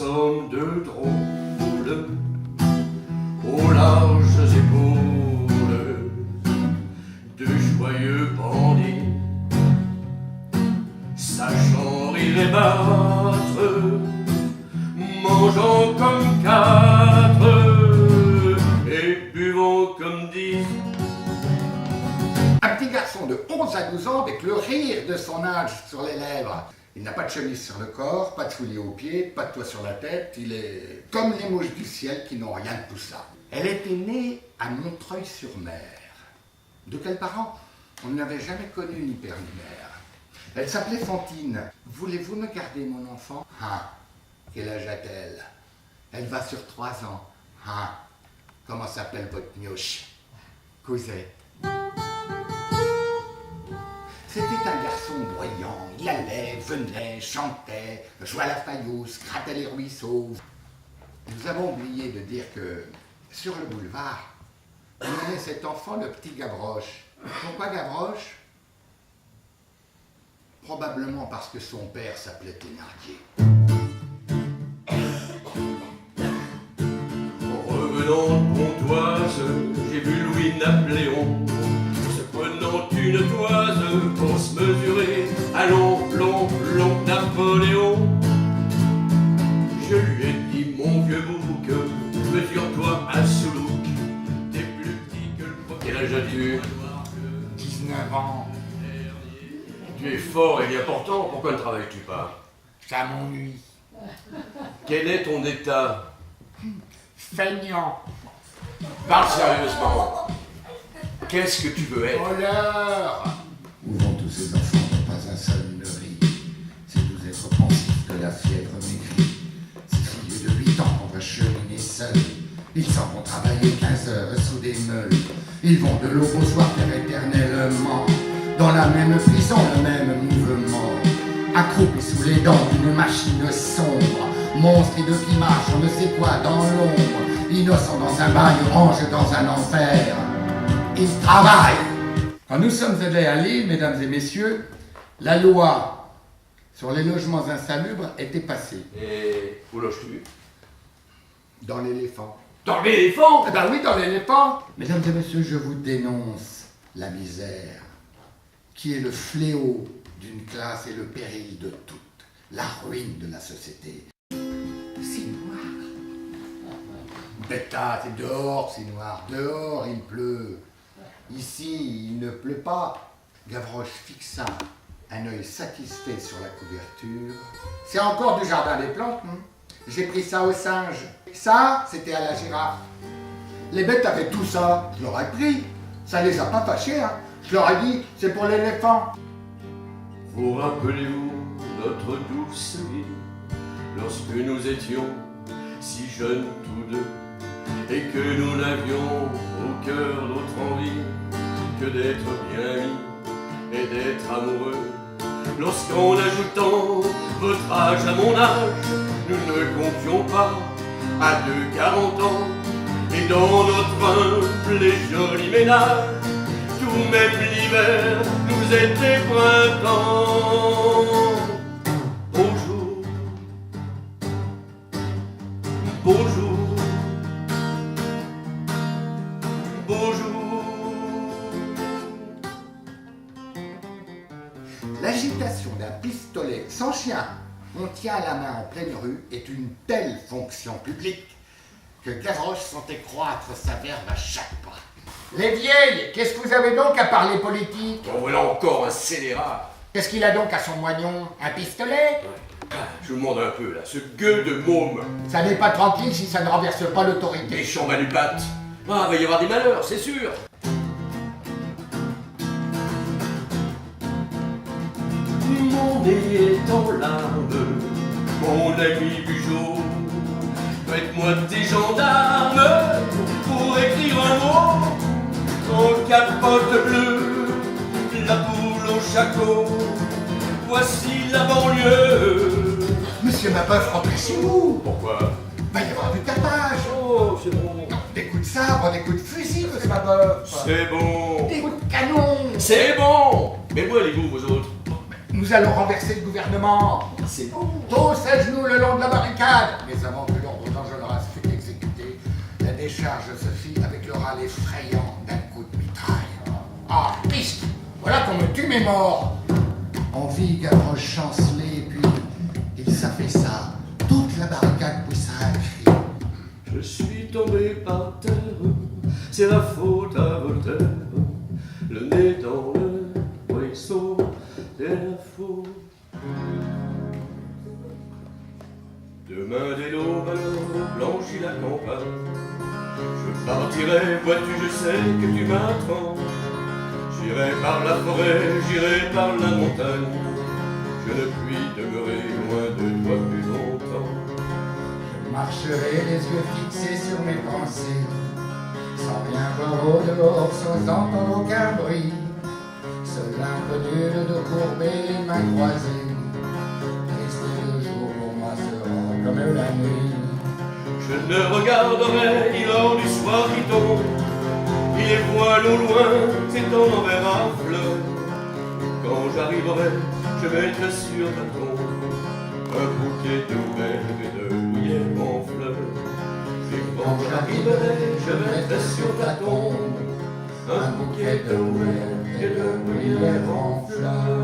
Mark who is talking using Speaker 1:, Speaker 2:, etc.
Speaker 1: sommes deux drôles aux larges épaules de joyeux bandits, sachant rire et battre, mangeant comme quatre et buvant comme 10.
Speaker 2: Un petit garçon de 11 à 12 ans avec le rire de son âge sur les lèvres. Il n'a pas de chemise sur le corps, pas de souliers aux pieds, pas de toit sur la tête. Il est comme les mouches du ciel qui n'ont rien de tout ça. Elle était née à Montreuil-sur-Mer. De quels parents? On n'avait jamais connu ni père ni mère. Elle s'appelait Fantine. Voulez-vous me garder mon enfant? Ah, quel âge a-t-elle? Elle va sur 3 ans. Ah, comment s'appelle votre mioche? Cosette. C'était un garçon bruyant, il allait, venait, chantait, jouait à la faïence, grattait les ruisseaux. Nous avons oublié de dire que, sur le boulevard, on nommait cet enfant le petit Gavroche. Pourquoi Gavroche? Probablement parce que son père s'appelait Thénardier.
Speaker 1: En revenant de Pontoise, j'ai vu Louis-Napoléon se prenant une toise pour se mesurer à long Napoléon. Je lui ai dit, mon vieux bouc, mesure-toi à Soulouk, t'es plus petit que le premier. Quel âge as-tu?
Speaker 2: 19 ans,
Speaker 1: Tu es fort et bien portant, pourquoi ne travailles-tu pas?
Speaker 2: ça m'ennuie.
Speaker 1: Quel est ton état?
Speaker 2: Feignant,
Speaker 1: Parle sérieusement. Qu'est-ce que tu veux être?
Speaker 2: voleur.
Speaker 3: Où vont tous ces enfants dont pas un seul ne rit? Ces doux êtres pensifs que la fièvre maigrit. Ces filles de 8 ans qu'on va cheminer seuls. Ils s'en vont travailler 15 heures sous des meules. Ils vont de l'aube au soir faire éternellement dans la même prison, le même mouvement. Accroupis sous les dents d'une machine sombre, monstre et de qui marche on ne sait quoi dans l'ombre. Innocent dans un bagne, ange dans un enfer. Ils travaillent. Quand nous sommes allés à Lille, mesdames et messieurs, la loi sur les logements insalubres était passée.
Speaker 1: Et où loges-tu?
Speaker 2: Dans l'éléphant.
Speaker 1: Dans l'éléphant?
Speaker 2: Eh ben oui, dans l'éléphant. Mesdames et messieurs, je vous dénonce la misère, qui est le fléau d'une classe et le péril de toute, la ruine de la société. C'est noir. Bêta, c'est dehors, c'est noir. Dehors, il pleut. Ici, il ne pleut pas. Gavroche fixa un œil satisfait sur la couverture. C'est encore du jardin des plantes, hein. J'ai pris ça au singe. Ça, c'était à la girafe. Les bêtes avaient tout ça. Je leur ai pris. Ça les a pas fâchés, hein. Je leur ai dit, c'est pour l'éléphant.
Speaker 1: Vous rappelez-vous notre douce vie, lorsque nous étions si jeunes tous deux, et que nous n'avions au cœur d'autre envie que d'être bien mis et d'être amoureux. Lorsqu'en ajoutant votre âge à mon âge, nous ne comptions pas à 40 ans, et dans notre humble et joli ménage, tout même l'hiver nous était printemps. Bonjour, bonjour, bonjour.
Speaker 2: L'agitation d'un pistolet sans chien, on tient à la main en pleine rue, est une telle fonction publique que Gavroche sentait croître sa verve à chaque pas. Les vieilles, qu'est-ce que vous avez donc à parler politique?
Speaker 1: En voilà encore un scélérat.
Speaker 2: Qu'est-ce qu'il a donc à son moignon? Un pistolet?
Speaker 1: Je vous demande un peu là, ce gueux de môme,
Speaker 2: Ça n'est pas tranquille si ça ne renverse pas l'autorité.
Speaker 1: méchant manupate. Ah, va y avoir des malheurs, c'est sûr. Mon nez est en larmes, mon ami Bugeaud. Faites-moi des gendarmes pour écrire un mot. En capote bleue, la poule au shako. Voici la banlieue.
Speaker 2: Monsieur Mabeuf, rentrez chez vous.
Speaker 1: Pourquoi?
Speaker 2: Va y avoir du tapage.
Speaker 1: Oh, c'est bon.
Speaker 2: Des coups de sabre, des coups de fusil, monsieur Mabeuf.
Speaker 1: C'est bon.
Speaker 2: Des coups de canon.
Speaker 1: C'est bon. Mais où allez-vous, vous autres?
Speaker 2: Nous Nous allons renverser le gouvernement.
Speaker 4: C'est bon.
Speaker 2: Tous à genoux le long de la barricade. Mais avant que l'ordre d'Enjolras fût exécuté, la décharge se fit avec le râle effrayant d'un coup de mitraille. Ah, piste! Voilà qu'on me tue mes morts.
Speaker 3: On vit Gavroche chanceler, puis il s'affaissa. Toute la barricade poussa un cri.
Speaker 1: Je suis tombé par terre, c'est la faute à Voltaire. Le nez dans le ruisseau, c'est la faute. Demain dès l'aube alors blanchit la campagne. Je partirai, vois-tu, je sais que tu m'attends. J'irai par la forêt, j'irai par la montagne. Je ne puis demeurer loin de toi plus longtemps.
Speaker 3: Je marcherai les yeux fixés sur mes pensées, sans rien voir au dehors, sans entendre aucun bruit. Seul l'inconnu, le dos courbé, les mains croisées. Rester le jour pour moi sera comme la nuit.
Speaker 1: Je ne regarderai ni l'or du soir qui tombe, ni les voiles au loin s'étendent vers un fleuve. Quand j'arriverai, je mettrai sur ta tombe un bouquet de rêves et de lumière en fleurs. Et quand j'arriverai, je mettrai sur ta tombe un bouquet de rêves et de lumière en fleurs.